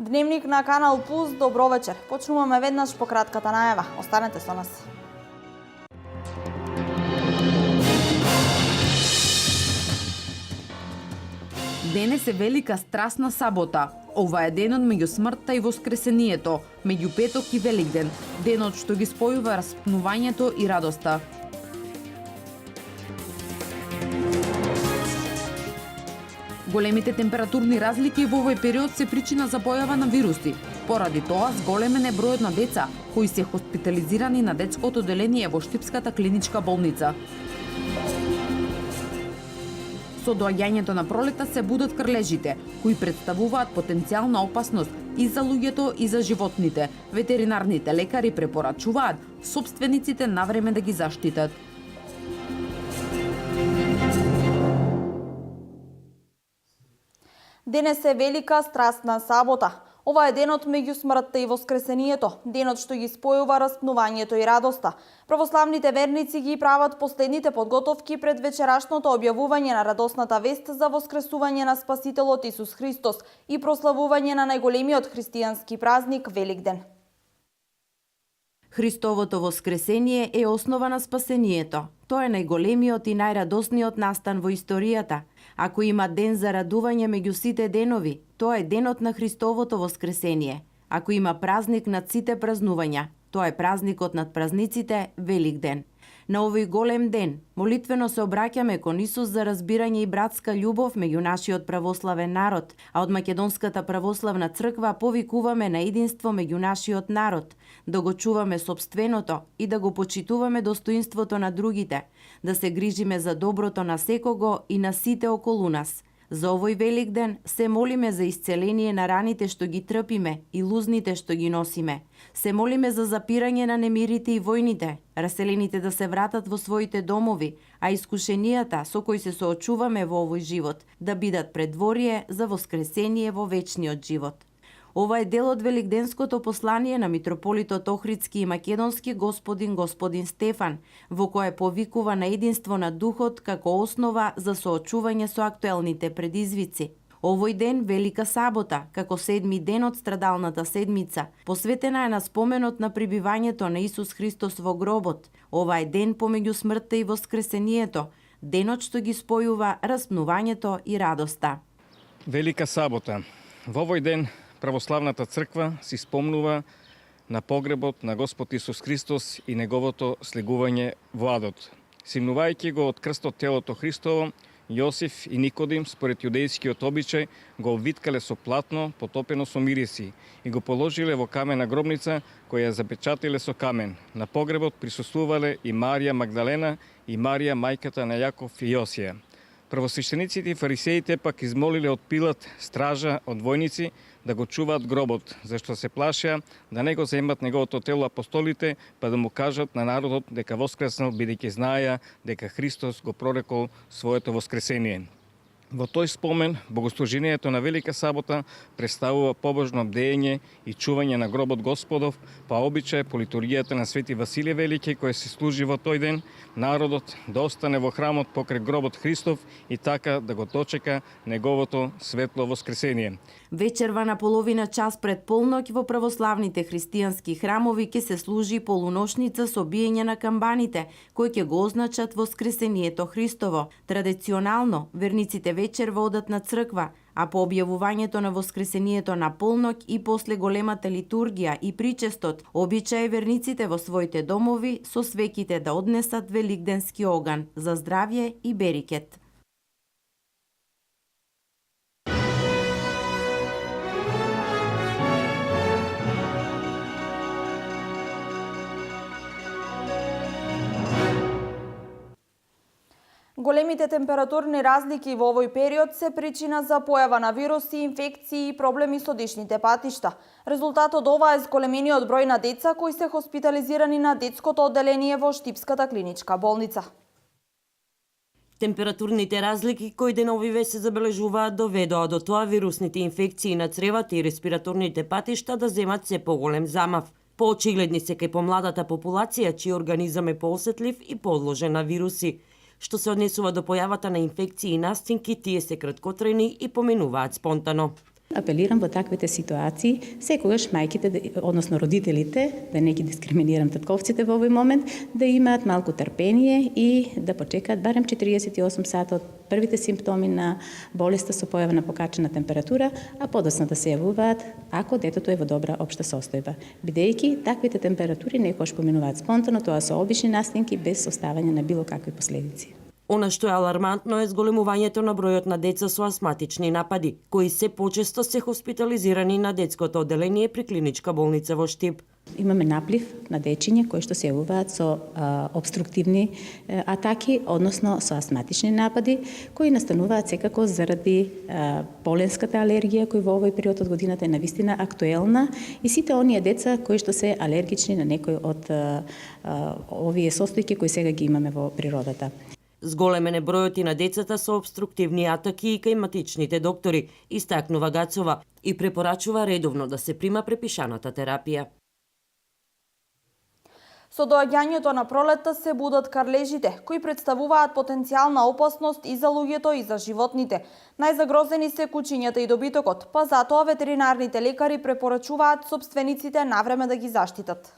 Дневник на Канал Пулс, добро вечер. Почнуваме веднаш по кратката најава. Останете со нас. Денес е велика страсна сабота. Ова е денот меѓу смртта и воскресението, меѓу петок и Великден, денот што ги спојува распнувањето и радоста. Големите температурни разлики во овој период се причина за појава на вируси. Поради тоа зголемен е бројот на деца кои се хоспитализирани на детското одделение во Штипската клиничка болница. Со доаѓањето на пролета се будат крлежите, кои представуваат потенцијална опасност и за луѓето и за животните. Ветеринарните лекари препорачуваат сопствениците навреме да ги заштитат. Денес е велика страстна сабота. Ова е денот меѓу смртта и воскресението, денот што ги спојува распнувањето и радоста. Православните верници ги прават последните подготовки пред вечерашното објавување на радосната вест за воскресување на Спасителот Исус Христос и прославување на најголемиот христијански празник Великден. Христовото воскресение е основа на спасението. Тоа е најголемиот и најрадосниот настан во историјата. Ако има ден за радување меѓу сите денови, тоа е денот на Христовото воскресение. Ако има празник над сите празнувања, тоа е празникот над празниците, Великден. На овој голем ден, молитвено се обраќаме кон Исус за разбирање и братска љубов меѓу нашиот православен народ, а од Македонската православна црква повикуваме на единство меѓу нашиот народ, да го чуваме сопственото и да го почитуваме достоинството на другите, да се грижиме за доброто на секого и на сите околу нас. За овој Великден се молиме за исцеление на раните што ги трпиме и лузните што ги носиме. Се молиме за запирање на немирите и војните, раселените да се вратат во своите домови, а искушенијата со кои се соочуваме во овој живот да бидат предворие за воскресение во вечниот живот. Ова е дел од великденското послание на митрополитот Охридски и Македонски господин Стефан, во кое повикува на единство на духот како основа за соочување со актуелните предизвици. Овој ден, велика сабота, како седми ден од страдалната седмица, посветена е на споменот на прибивањето на Исус Христос во гробот. Ова е ден помеѓу смртта и воскресението, денот што ги спојува распнувањето и радоста. Велика сабота. Во овој ден Православната црква си спомнува на погребот на Господ Исус Христос и неговото слегување во адот. Симнувајќи го од крстот телото Христово, Јосиф и Никодим според јудејскиот обичај го обвиткале со платно потопено со мириси и го положиле во камена гробница која ја запечатиле со камен. На погребот присуствувале и Марија Магдалена и Марија мајката на Јаков и Јосија. Првосвещениците и фарисеите пак измолиле од Пилат стража од војници да го чуваат гробот, зашто се плашеа да не го земат неговото тело апостолите, па да му кажат на народот дека воскреснал, бидејќи знаеа дека Христос го прорекол своето воскресение. Во тој спомен, богослужението на Велика сабота представува побожно бдење и чување на гробот Господов, па обичај по литургијата на Свети Василие Велики, кој се служи во тој ден, народот да остане во храмот покрај гробот Христов и така да го дочека неговото светло воскресение. Вечерва на половина час пред полноќ во православните христијански храмови ќе се служи полуношница со биење на камбаните, кои ќе го означат воскресението Христово. Традиционално, верниците вечерва одат на црква, а по објавувањето на воскресението на полноќ и после големата литургија и причестот, обичај верниците во своите домови со свеките да однесат великденски оган за здравје и берикет. Големите температурни разлики во овој период се причина за појава на вируси, инфекции и проблеми со дишните патишта. Резултатот ова е зголемениот број на деца кои се хоспитализирани на детското одделение во Штипската клиничка болница. Температурните разлики кои деновиве се забележуваат доведоа до тоа вирусните инфекции на цревата и респираторните патишта да земат се поголем замав. Поочигледни се кај помладата популација, чиј организам е поосетлив и подложен на вируси. Што се однесува до појавата на инфекции и настинки, тие се краткотрајни и поминуваат спонтано. Апелирам во таквите ситуации секогаш мајките, односно родителите, да не ги дискриминирам татковците во овој момент, да имаат малку трпение и да почекаат барем 48 сата од првите симптоми на болеста со појава на покачена температура, а подоцна да се јавуваат ако детето е во добра општа состојба. Бидејќи таквите температури некогаш поминуваат спонтано, тоа се обични настинки без оставање на било какви последици. Она што е алармантно е зголемувањето на бројот на деца со астматични напади, кои се почесто се хоспитализирани на детското одделение при клиничка болница во Штип. Имаме наплив на дечиња кои што се јавуваат со обструктивни атаки, односно со астматични напади, кои настануваат секако заради поленската алергија, кој во овој период од годината е навистина актуелна, и сите оние деца кои што се алергични на некој од овие состојки кои сега ги имаме во природата. Зголемен е бројот и на децата со обструктивни атаки и кај матичните доктори, истакнува Гацова и препорачува редовно да се прима препишаната терапија. Со доаѓањето на пролетта се будат карлежите, кои представуваат потенцијална опасност и за луѓето и за животните. Најзагрозени се кучињата и добитокот, па затоа ветеринарните лекари препорачуваат собствениците навреме да ги заштитат.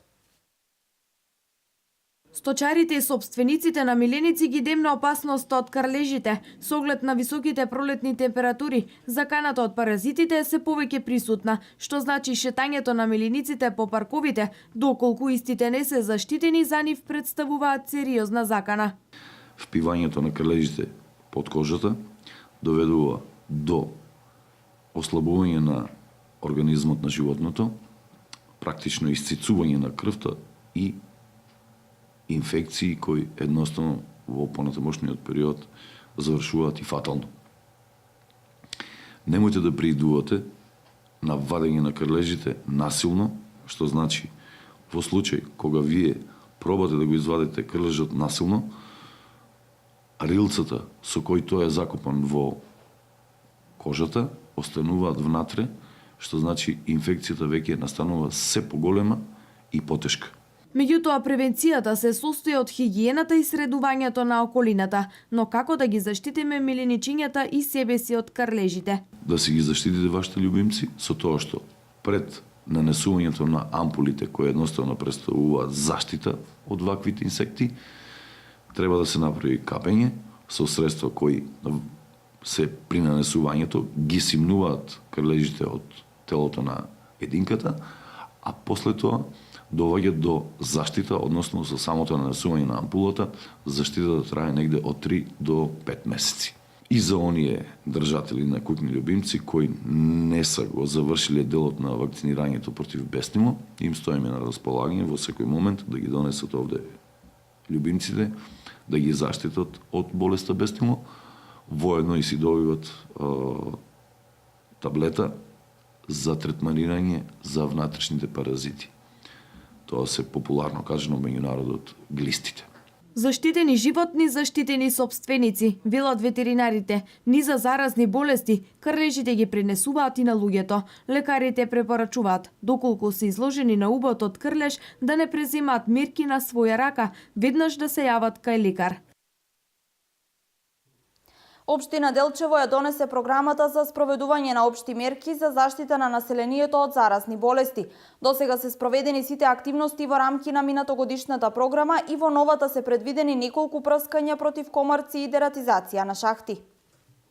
Сточарите и собствениците на миленици ги демна опасност од карлежите, со оглед на високите пролетни температури. Заканата од паразитите се повеќе присутна, што значи шетањето на милениците по парковите, доколку истите не се заштитени, за нив представуваат сериозна закана. Впивањето на крлежите под кожата доведува до ослабување на организмот на животното, практично исцицување на крвта и инфекции кои едноставно во понатамошниот период завршуваат и фатално. Немојте да приидувате на вадење на крлежите насилно, што значи во случај кога вие пробате да го извадите крлежот насилно, рилцата со кој тој е закопан во кожата остануваат внатре, што значи инфекцијата веќе настанува се поголема и потешка. Меѓутоа, превенцијата се состои од хигиената и средувањето на околината, но како да ги заштитиме миленичињата и себе си од карлежите? Да си ги заштитите вашите љубимци со тоа што пред нанесувањето на ампулите кои едноставно представуваат заштита од ваквите инсекти, треба да се направи капење со средства кои се при нанесувањето ги симнуваат крлежите од телото на единката, а после тоа доваѓа до заштита, односно за самото нанесување на ампулата, заштита да трае негде од 3 до 5 месеци. И за оние држатели на куќни љубимци кои не се го завршиле делот на вакцинирањето против бестимо, им стоиме на располагање во секој момент да ги донесат овде љубимците, да ги заштитат од болеста бестимо, воедно и си добиват таблета за третманирање за внатрешните паразити. Тоа се популарно кажано меѓу народот глистите. Заштитени животни, заштитени собственици, велат ветеринарите. Ни за заразни болести, крлежите ги пренесуваат и на луѓето. Лекарите препорачуваат, доколку се изложени на убот од крлеж, да не преземаат мерки на своја рака, веднаш да се јават кај лекар. Општина Делчево ја донесе програмата за спроведување на општи мерки за заштита на населението од заразни болести. Досега се спроведени сите активности во рамки на минатогодишната програма и во новата се предвидени неколку прскања против комарци и дератизација на шахти.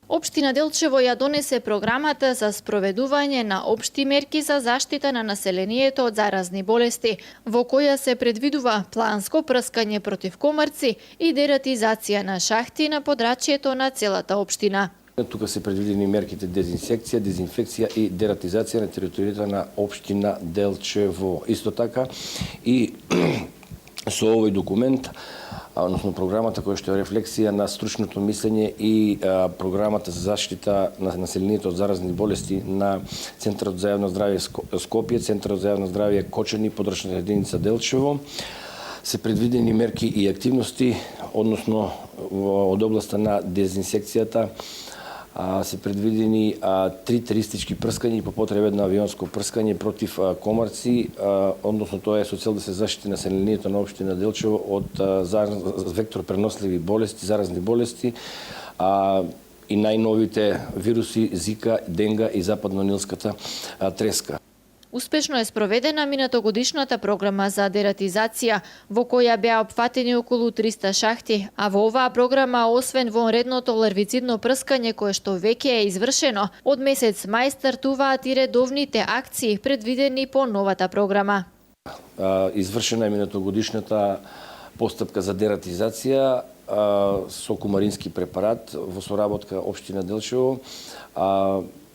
Општина Делчево ја донесе програмата за спроведување на општи мерки за заштита на населението од заразни болести, во која се предвидува планско прскање против комарци и дератизација на шахти на подрачјето на целата општина. Тука се предвидени мерките дезинсекција, дезинфекција и дератизација на територијата на општина Делчево. Исто така и со овој документ, односно програмата која што е рефлексија на стручното мислење и програмата за заштита на населението од заразни болести на Центарот за јавно здравје Скопје, Центарот за јавно здравје Кочани, подрачната единица Делчево, се предвидени мерки и активности, односно од областа на дезинсекцијата, се предвидени 3 теристички прскања и по потреба на авионско прскање против комарци, односно тоа е со цел да се заштити населението на општина Делчево од вектор преносливи болести, заразни болести. и најновите вируси Зика, Денга и западно-нилската треска. Успешно е спроведена минатогодишната програма за дератизација, во која беа опфатени околу 300 шахти, а во оваа програма, освен вонредното ларвицидно прскање кое што веќе е извршено, од месец мај стартуваат и редовните акции предвидени по новата програма. Извршена е минатогодишната постапка за дератизација со кумарински препарат во соработка општина Делчево,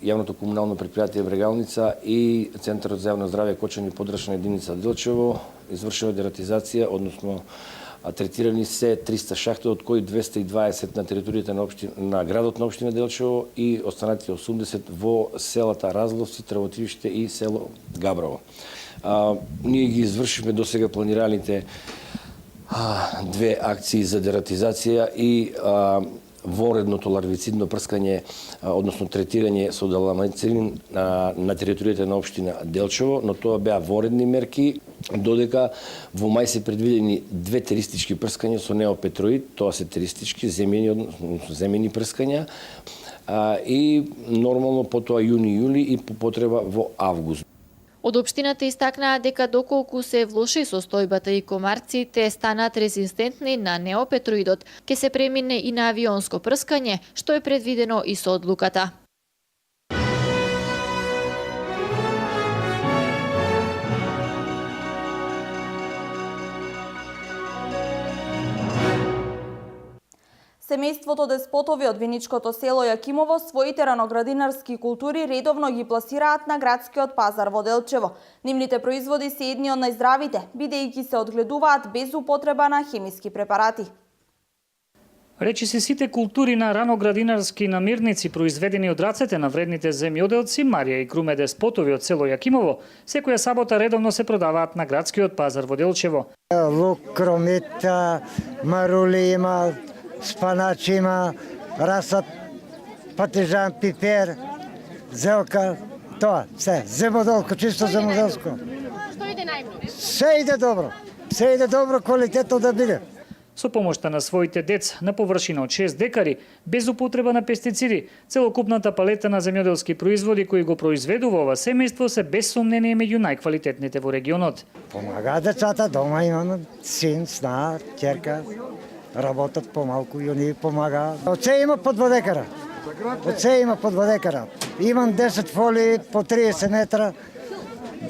Јавното комунално предпријатие Брегалница и Центарот за јавно здравје Кочани подрачна единица Делчево извршила дератизација, односно третирани се 300 шахти, од кои 220 на територијата на градот на општина Делчево и останатите 80 во селата Разловци, Травотивиште и село Габрово. Ние ги извршивме досега планираните две акции за дератизација и вонредното ларвицидно прскање, односно третирање со даламицин на територијата на општина Делчево, но тоа беа вонредни мерки, додека во мај се предвидени две теристички прскања со неопетроид, тоа се теристички земени прскања, и нормално потоа јуни-јули и по потреба во август. Од општината истакнаа дека доколку се влоши состојбата и комарците станат резистентни на неопетроидот, ќе се премине и на авионско прскање, што е предвидено и со одлуката. Семејството Деспотови од виничкото село Јакимово своите раноградинарски култури редовно ги пласираат на градскиот пазар во Делчево. Нивните производи се едни од најздравите, бидејќи се одгледуваат без употреба на хемиски препарати. Речи се сите култури на раноградинарски намирници произведени од рацете на вредните земјоделци Марија и Круме Деспотови од село Јакимово, секоја сабота редовно се продаваат на градскиот пазар во Делчево. Лук, кромит, марули има, спанач има, расат, патижан, пипер, зелка, тоа, се, земоделко, чисто земоделско. Што иде најмногу? Се иде добро, се иде добро, квалитетно да биде. Со помошта на своите деца на површина од 6 декари, без употреба на пестициди, целокупната палета на земјоделски производи кои го произведува ова семејство се без сомнение меѓу најквалитетните во регионот. Помага децата, дома имаме син, сна, ќерка, работат помалку и они помагаат. Од се има по 2 декара. Од се има по 2 декара. Имам 10 фолии по 30 метра.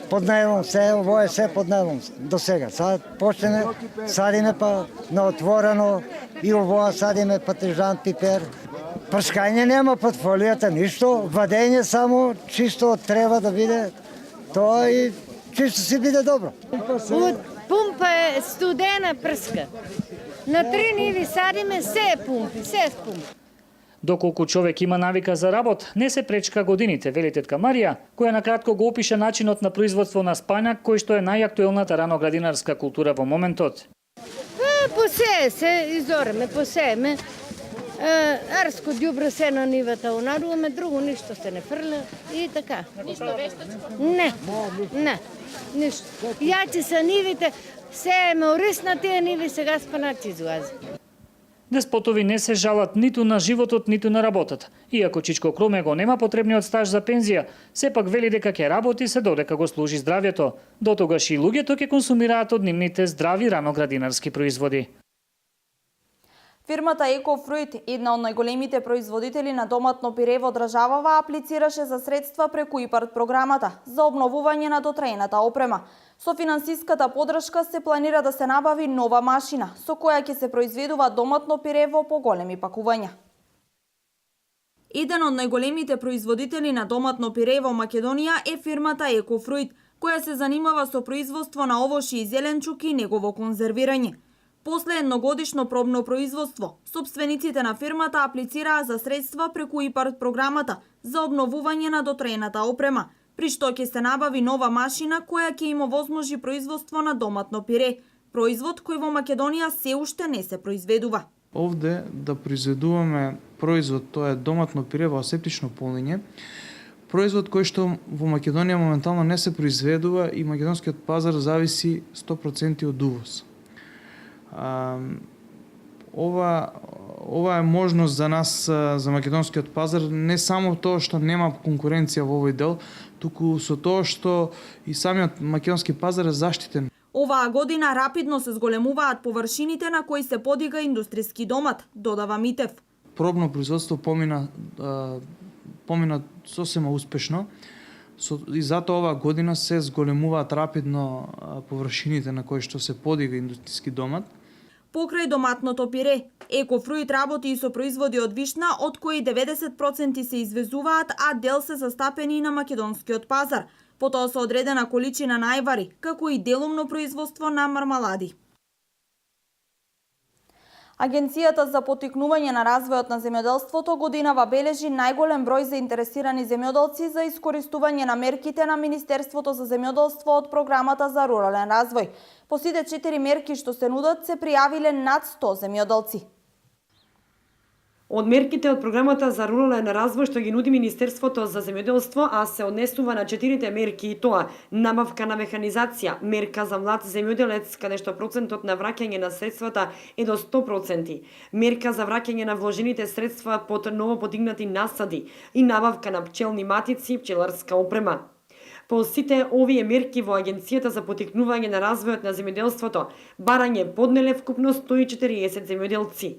Под најлон се, ово е се под најлон до сега. Сад почнеме, садиме па на отворено и ово садиме патижан, пипер. Прскање нема под фолијата, ништо. Вадење само, чисто треба да биде тоа и чисто си биде добро. Од пумпа е студена прска. На 3 ниви садиме, се е пумпи, се е пумпи. Доколку човек има навика за работ, не се пречка годините, вели тетка Марија, која накратко го опише начинот на производство на спањак, кој што е најактуелната раноградинарска култура во моментот. Посее се, изореме, посееме. Арско ѓубре се на нивата унаруваме, друго ништо се не фрля и така. Ништо вештачко? Не, ништо. Јачи се нивите, сееме орис на тие ниви, сега спаначи излази. Деспотови не се жалат ниту на животот, ниту на работата. Иако Чичко Кроме го нема потребниот стаж за пензија, сепак вели дека ќе работи се додека го служи здравјето. До тогаш и луѓето ќе консумираат од нивните здрави раноградинарски производи. Фирмата Екофруит, една од најголемите производители на доматно пире во државава, аплицираше за средства преку ИПАРД програмата за обновување на дотреената опрема. Со финансиската подршка се планира да се набави нова машина, со која ќе се произведува доматно пире во поголеми пакувања. Еден од најголемите производители на доматно пире во Македонија е фирмата Екофруит, која се занимава со производство на овоши и зеленчуки и негово конзервирање. После едногодишно пробно производство, собствениците на фирмата аплицираа за средства преку ИПАРД програмата за обновување на дотреената опрема, при што ќе се набави нова машина која ќе им овозможи производство на доматно пире, производ кој во Македонија се уште не се произведува. Овде да произведуваме производ, тоа е доматно пире во асептично полнење, производ кој што во Македонија моментално не се произведува и македонскиот пазар зависи 100% од увоз. ова е можност за нас, за македонскиот пазар, не само тоа што нема конкуренција во овој дел, туку со тоа што и самиот македонски пазар е заштитен. Оваа година рапидно се зголемуваат површините на кои се подига индустријски домат, додава Митев. Пробно производство помина сосема успешно, и затоа оваа година се зголемуваат рапидно површините на кои што се подига индустријски домат. Покрај доматното пире, Екофруит работи и со производи од вишна, од кои 90% се извезуваат, а дел се застапени и на македонскиот пазар. Потоа со одредена количина на ајвари, како и делумно производство на мармалади. Агенцијата за поттикнување на развојот на земјоделството годинава бележи најголем број заинтересирани земјоделци за искористување на мерките на Министерството за земјоделство од програмата за рурален развој. По сите 4 мерки што се нудат се пријавиле над 100 земјоделци. Од мерките од програмата за рурален развој што ги нуди Министерството за земјоделство, а се однесува на 4 мерки, и тоа: набавка на механизација, мерка за млад земјоделец каде што процентот на враќање на средствата е до 100%, мерка за враќање на вложените средства под ново подигнати насади и набавка на пчелни матици и пчеларска опрема. По сите овие мерки во Агенцијата за поттикнување на развојот на земјоделството барање поднеле вкупно 140 земјоделци.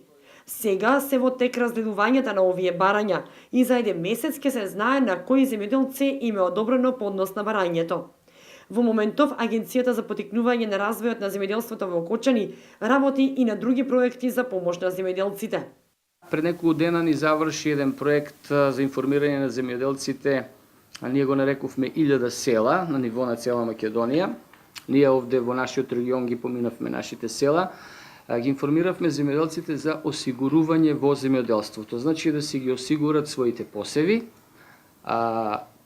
Сега се во тек разгледувањата на овие барања и за еден месец ќе се знае на кои земјоделци им е одобрено поднос на барањето. Во моментов Агенцијата за поттикнување на развојот на земјоделството во Окочани работи и на други проекти за помош на земјоделците. Пред неколку дена ни заврши еден проект за информирање на земјоделците, а ние го нарекувме 1000 села на ниво на цела Македонија. Ние овде во нашиот регион ги поминавме нашите села. Ги информиравме земјоделците за осигурување во земјоделството. Значи да си ги осигурат своите посеви.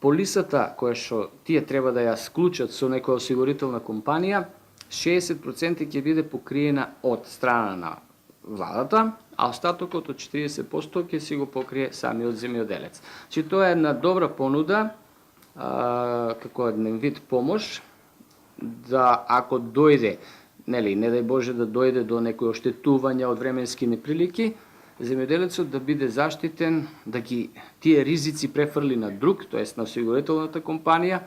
Полисата која што тие треба да ја склучат со некоја осигурителна компанија, 60% ќе биде покриена од страна на владата, а остатокот од 40% ќе си го покрие самиот земјоделец. Значи тоа е една добра понуда, како еден вид помош, да ако дојде, не дај Боже да дојде до некои оштетувања од временски неприлики, земјоделецот да биде заштитен, да ги тие ризици префрли на друг, тоест на осигурителната компанија.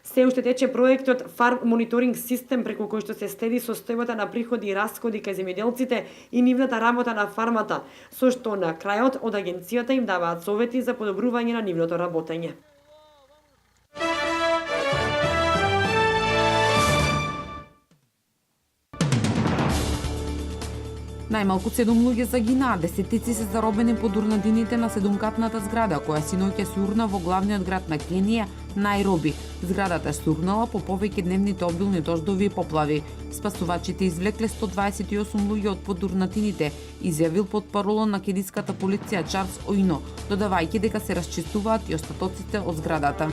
Се уште тече проектот Farm Monitoring System, преку кој што се следи состојбата на приходи и расходи кај земјоделците и нивната работа на фармата, со што на крајот од агенцијата им даваат совети за подобрување на нивното работење. Најмалку 7 луѓе загинаа, десетици се заробени по дурнадините на 7-катната зграда, која синоќа се урна во главниот град на Кенија, Најроби. Зградата се урнала по повеќе дневните обилни дождови и поплави. Спасувачите извлекле 128 луѓе од подурнатините, изјавил потпарола на кениската полиција Чарлс Оино, додавајќи дека се расчистуваат и остатоците од зградата.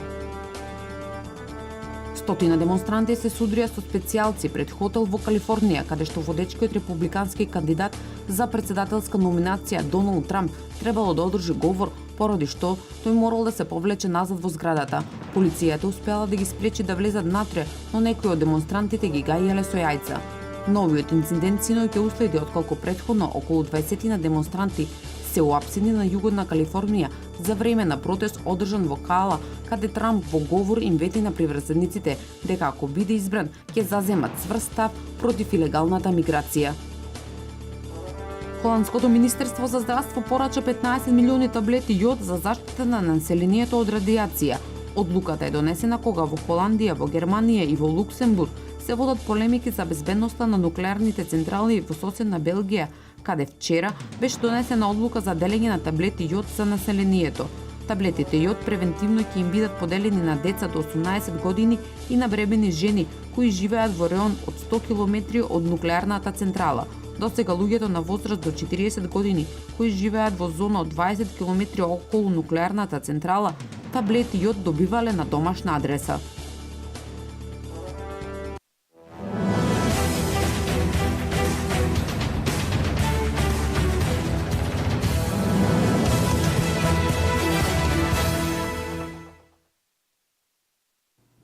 Стотина демонстранти се судрија со специјалци пред хотел во Калифорнија, каде што водечкиот републикански кандидат за председателска номинација Доналд Трамп требало да одржи говор, поради што тој морал да се повлече назад во зградата. Полицијата успела да ги спречи да влезат натре, но некои од демонстрантите ги гајале со јајца. Новиот инцидент синоќа уследи отколку претходно околу 20 на демонстранти се уапсени на југот на Калифорнија за време на протест одржан во Каала, каде Трамп во говор им вети на приврзениците дека ако биде избран, ќе заземат цврст став против илегалната миграција. Холандското Министерство за здравство порача 15 милиони таблети јод за заштита на населението од радиација. Одлуката е донесена кога во Холандија, во Германија и во Луксембург се водат полемики за безбедноста на нуклеарните централи во соседна Белгија, каде вчера беше донесена одлука за делење на таблети јод за населението. Таблетите јод превентивно ќе им бидат поделени на деца до 18 години и на бремени жени кои живеат во реон од 100 километри од нуклеарната централа. Досега луѓето на возраст до 40 години кои живеат во зона од 20 километри околу нуклеарната централа, таблети јод добивале на домашна адреса.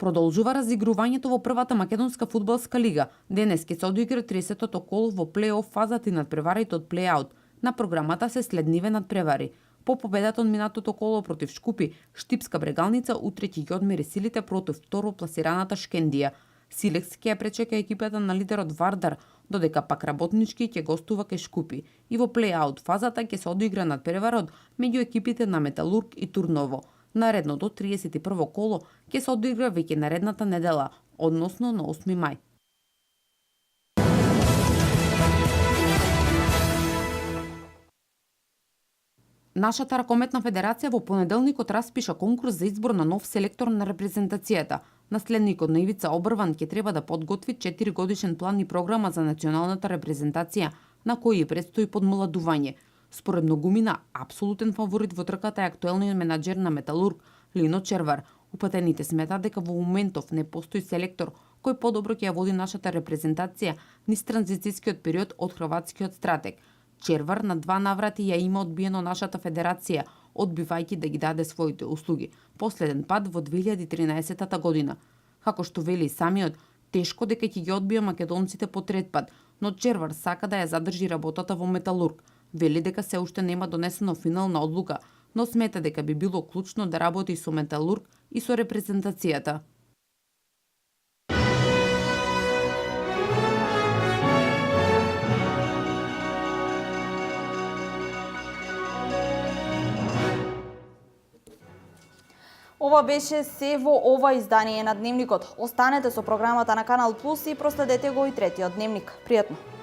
Продолжува разигрувањето во првата македонска фудбалска лига. Денес ќе се одигра 30-тото коло во плей-оф фазата и надпреварите од плей-аут. На програмата се следниве надпревари. По победата од минатото коло против Шкупи, Штипска Брегалница утре ќе ги одмери силите против второ пласираната Шкендија. Силекс ќе ја пречека екипата на лидерот Вардар, додека пак Работнички ќе гостува кај Шкупи. И во плей-аут фазата ќе се одигра надпреварот меѓу екипите на Металург и Турново. Наредното 31 коло ќе се одигра веќе наредната недела, односно на 8 мај. Нашата ракометна федерација во понеделникот распиша конкурс за избор на нов селектор на репрезентацијата. Наследникот на Ивица Обрван ќе треба да подготви 4-годишен план и програма за националната репрезентација, на кој предстои подмладување. Според многумина, апсолутен фаворит во трката е актуелниот менаџер на Металург, Лино Червар. Упатените сметат дека во моментов не постои селектор кој подобро ќе ја води нашата репрезентација низ транзицијскиот период од хрватскиот стратег. Червар на 2 наврати ја има одбиено нашата федерација, одбивајќи да ги даде своите услуги. Последен пат во 2013 година. Како што вели самиот, тешко дека ќе ги одбија македонците по трет пат, но Червар сака да ја задржи работата во Металург. Вели дека се уште нема донесена финална одлука, но смета дека би било клучно да работи со Металург и со репрезентацијата. Ова беше се во ова издание на Дневникот. Останете со програмата на Канал Плюс и проследете го и третиот Дневник. Пријатно!